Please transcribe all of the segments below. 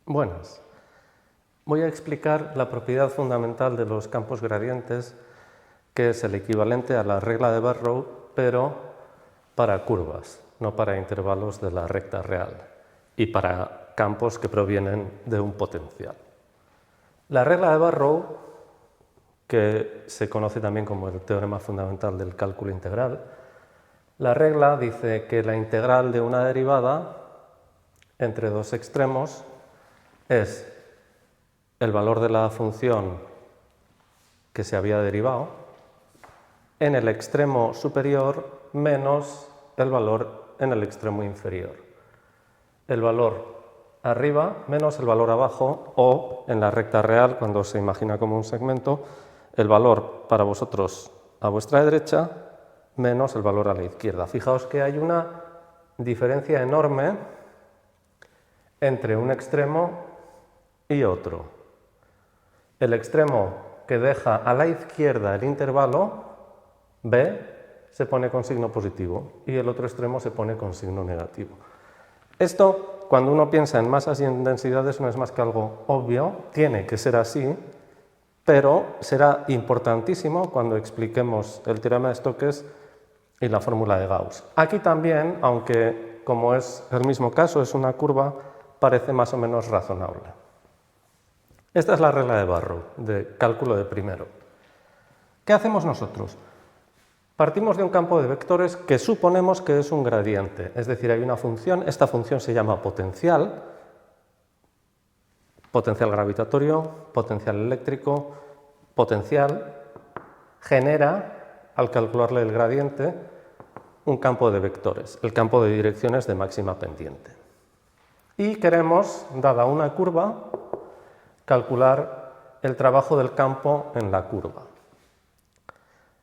Buenas. Voy a explicar la propiedad fundamental de los campos gradientes, que es el equivalente a la regla de Barrow, pero para curvas, no para intervalos de la recta real, y para campos que provienen de un potencial. La regla de Barrow, que se conoce también como el teorema fundamental del cálculo integral, la regla dice que la integral de una derivada entre dos extremos es el valor de la función que se había derivado en el extremo superior menos el valor en el extremo inferior. El valor arriba menos el valor abajo, o en la recta real, cuando se imagina como un segmento, el valor para vosotros a vuestra derecha menos el valor a la izquierda. Fijaos que hay una diferencia enorme entre un extremo y otro. El extremo que deja a la izquierda el intervalo, B, se pone con signo positivo y el otro extremo se pone con signo negativo. Esto, cuando uno piensa en masas y en densidades, no es más que algo obvio, tiene que ser así, pero será importantísimo cuando expliquemos el teorema de Stokes y la fórmula de Gauss. Aquí también, aunque como es el mismo caso, es una curva, parece más o menos razonable. Esta es la regla de Barrow, de cálculo de primero. ¿Qué hacemos nosotros? Partimos de un campo de vectores que suponemos que es un gradiente, es decir, hay una función, esta función se llama potencial, potencial gravitatorio, potencial eléctrico, potencial, genera, al calcularle el gradiente, un campo de vectores, el campo de direcciones de máxima pendiente. Y queremos, dada una curva, calcular el trabajo del campo en la curva.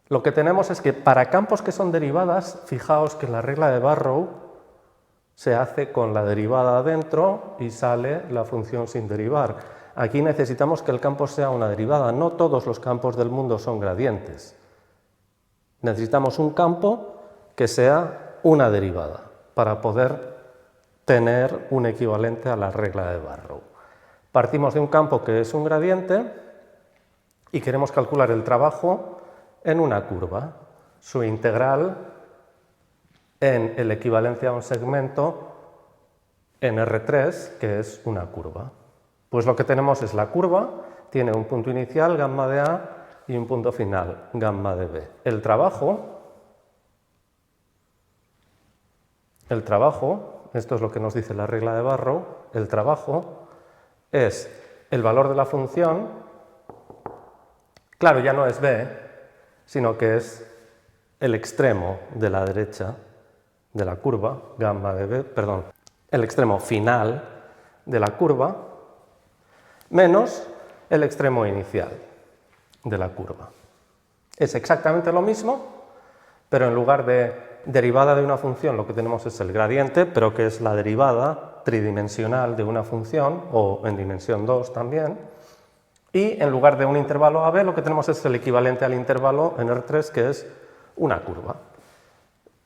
Lo que tenemos es que para campos que son derivadas, fijaos que la regla de Barrow se hace con la derivada adentro y sale la función sin derivar. Aquí necesitamos que el campo sea una derivada. No todos los campos del mundo son gradientes. Necesitamos un campo que sea una derivada para poder tener un equivalente a la regla de Barrow. Partimos de un campo que es un gradiente y queremos calcular el trabajo en una curva, su integral en el equivalente a un segmento en R3, que es una curva. Pues lo que tenemos es la curva, tiene un punto inicial, gamma de A, y un punto final, gamma de B. El trabajo, esto es lo que nos dice la regla de Barrow, el trabajo es el valor de la función, claro, ya no es B, sino que es el extremo de la derecha de la curva, gamma de B, perdón, el extremo final de la curva, menos el extremo inicial de la curva. Es exactamente lo mismo, pero en lugar de derivada de una función, lo que tenemos es el gradiente, pero que es la derivada tridimensional de una función, o en dimensión 2 también, y en lugar de un intervalo AB, lo que tenemos es el equivalente al intervalo en R3, que es una curva.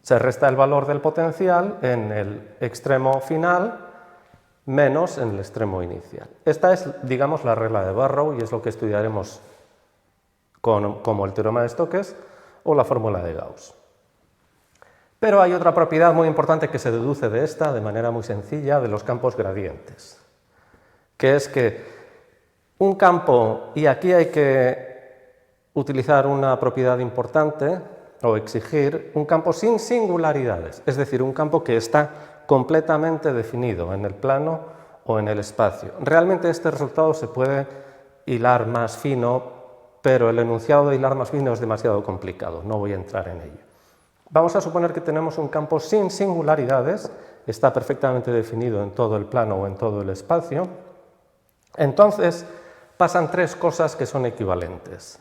Se resta el valor del potencial en el extremo final menos en el extremo inicial. Esta es, digamos, la regla de Barrow y es lo que estudiaremos como el teorema de Stokes o la fórmula de Gauss. Pero hay otra propiedad muy importante que se deduce de esta de manera muy sencilla de los campos gradientes, que es que un campo, y aquí hay que utilizar una propiedad importante o exigir, un campo sin singularidades, es decir, un campo que está completamente definido en el plano o en el espacio. Realmente este resultado se puede hilar más fino, pero el enunciado de hilar más fino es demasiado complicado, no voy a entrar en ello. Vamos a suponer que tenemos un campo sin singularidades, está perfectamente definido en todo el plano o en todo el espacio. Entonces pasan tres cosas que son equivalentes.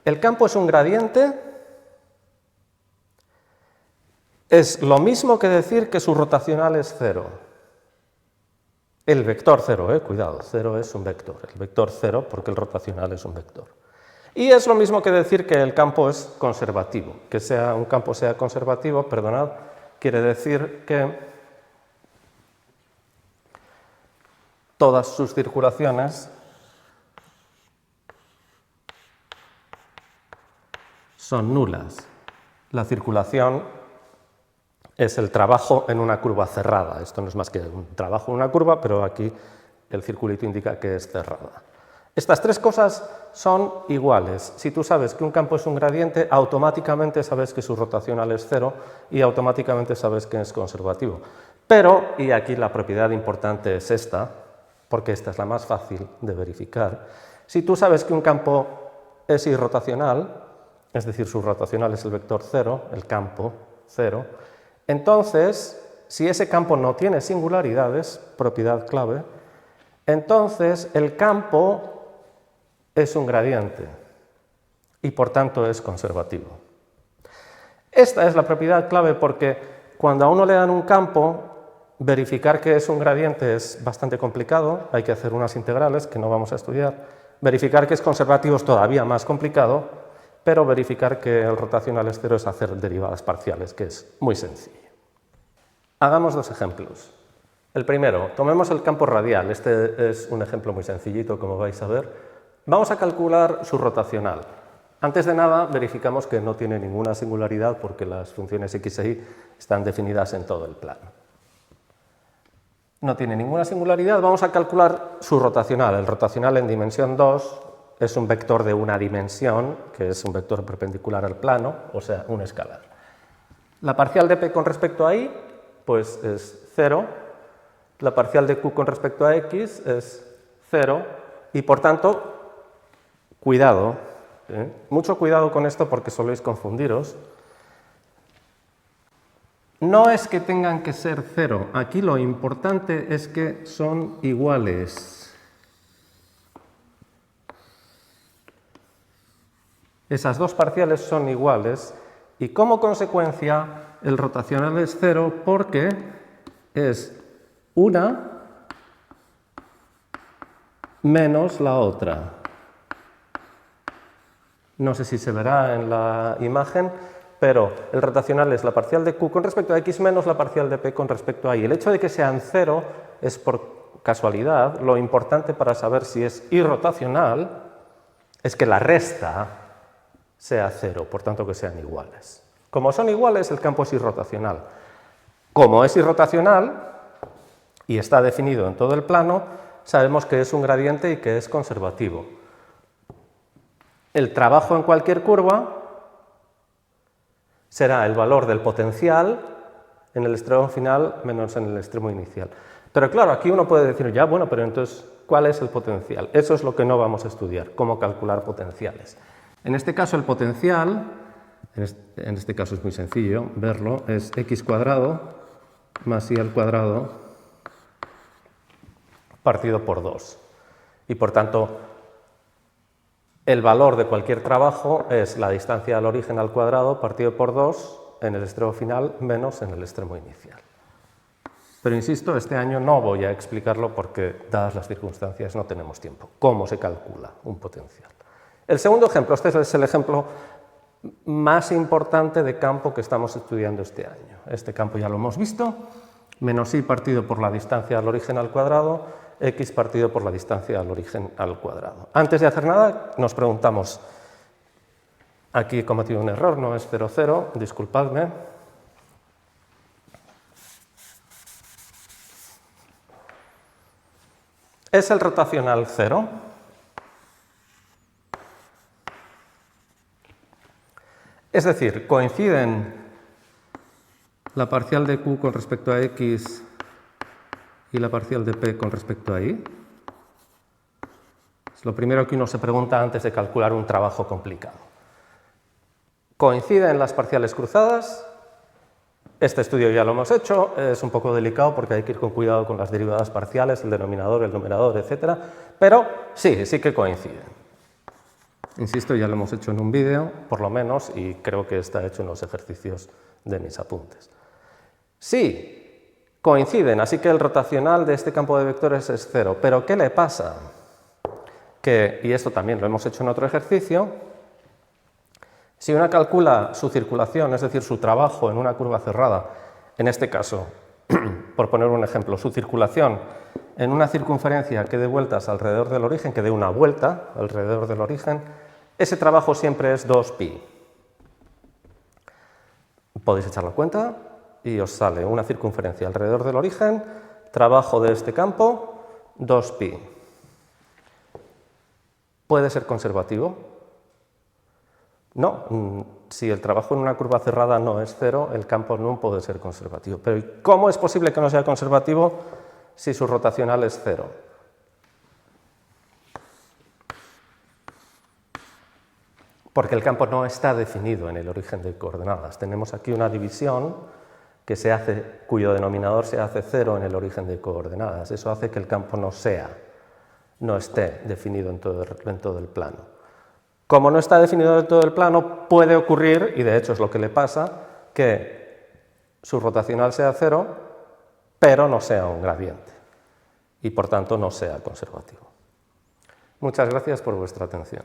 El campo es un gradiente, es lo mismo que decir que su rotacional es cero. El vector cero, cuidado, cero es un vector, el vector cero porque el rotacional es un vector. Y es lo mismo que decir que el campo es conservativo. Que un campo sea conservativo, perdonad, quiere decir que todas sus circulaciones son nulas. La circulación es el trabajo en una curva cerrada. Esto no es más que un trabajo en una curva, pero aquí el circulito indica que es cerrada. Estas tres cosas son iguales. Si tú sabes que un campo es un gradiente, automáticamente sabes que su rotacional es cero y automáticamente sabes que es conservativo. Pero, y aquí la propiedad importante es esta, porque esta es la más fácil de verificar, si tú sabes que un campo es irrotacional, es decir, su rotacional es el vector cero, el campo cero, entonces, si ese campo no tiene singularidades, propiedad clave, entonces el campo es un gradiente y por tanto es conservativo. Esta es la propiedad clave porque cuando a uno le dan un campo, verificar que es un gradiente es bastante complicado, hay que hacer unas integrales que no vamos a estudiar. Verificar que es conservativo es todavía más complicado, pero verificar que el rotacional es cero es hacer derivadas parciales, que es muy sencillo. Hagamos dos ejemplos. El primero, tomemos el campo radial. Este es un ejemplo muy sencillito, como vais a ver. Vamos a calcular su rotacional. Antes de nada, verificamos que no tiene ninguna singularidad porque las funciones x e y están definidas en todo el plano. No tiene ninguna singularidad, vamos a calcular su rotacional. El rotacional en dimensión 2 es un vector de una dimensión, que es un vector perpendicular al plano, o sea, un escalar. La parcial de p con respecto a y, pues es 0. La parcial de q con respecto a x es 0. Y por tanto, cuidado, mucho cuidado con esto porque soléis confundiros. No es que tengan que ser 0. Aquí lo importante es que son iguales. Esas dos parciales son iguales y como consecuencia el rotacional es 0 porque es una menos la otra. No sé si se verá en la imagen, pero el rotacional es la parcial de q con respecto a x menos la parcial de p con respecto a y. El hecho de que sean 0 es por casualidad. Lo importante para saber si es irrotacional es que la resta sea 0, por tanto que sean iguales. Como son iguales, el campo es irrotacional. Como es irrotacional y está definido en todo el plano, sabemos que es un gradiente y que es conservativo. El trabajo en cualquier curva será el valor del potencial en el extremo final menos en el extremo inicial. Pero claro, aquí uno puede decir, ya, bueno, pero entonces, ¿cuál es el potencial? Eso es lo que no vamos a estudiar, cómo calcular potenciales. En este caso, el potencial, en este caso es muy sencillo verlo, es x cuadrado más y al cuadrado partido por 2. Y por tanto, el valor de cualquier trabajo es la distancia al origen al cuadrado partido por 2 en el extremo final menos en el extremo inicial. Pero insisto, este año no voy a explicarlo porque, dadas las circunstancias, no tenemos tiempo. ¿Cómo se calcula un potencial? El segundo ejemplo, este es el ejemplo más importante de campo que estamos estudiando este año. Este campo ya lo hemos visto, menos y partido por la distancia al origen al cuadrado, x partido por la distancia al origen al cuadrado. Antes de hacer nada, nos preguntamos, aquí he cometido un error, no es 0, 0, disculpadme. ¿Es el rotacional 0? Es decir, coinciden la parcial de q con respecto a x y la parcial de p con respecto a y. Es lo primero que uno se pregunta antes de calcular un trabajo complicado. ¿Coinciden las parciales cruzadas? Este estudio ya lo hemos hecho, es un poco delicado porque hay que ir con cuidado con las derivadas parciales, el denominador, el numerador, etc. Pero sí que coinciden. Insisto, ya lo hemos hecho en un vídeo, por lo menos, y creo que está hecho en los ejercicios de mis apuntes. Sí, coinciden, así que el rotacional de este campo de vectores es 0. Pero ¿qué le pasa? Que, y esto también lo hemos hecho en otro ejercicio, si uno calcula su circulación, es decir, su trabajo en una curva cerrada, en este caso, por poner un ejemplo, su circulación en una circunferencia que dé vueltas alrededor del origen, que dé una vuelta alrededor del origen, ese trabajo siempre es 2pi. Podéis echar la cuenta y os sale una circunferencia alrededor del origen, trabajo de este campo, 2pi. ¿Puede ser conservativo? No, si el trabajo en una curva cerrada no es cero, el campo no puede ser conservativo. Pero ¿cómo es posible que no sea conservativo si su rotacional es cero? Porque el campo no está definido en el origen de coordenadas. Tenemos aquí una división que se hace, cuyo denominador se hace cero en el origen de coordenadas. Eso hace que el campo no esté definido en todo el plano. Como no está definido en todo el plano, puede ocurrir, y de hecho es lo que le pasa, que su rotacional sea cero, pero no sea un gradiente, y por tanto no sea conservativo. Muchas gracias por vuestra atención.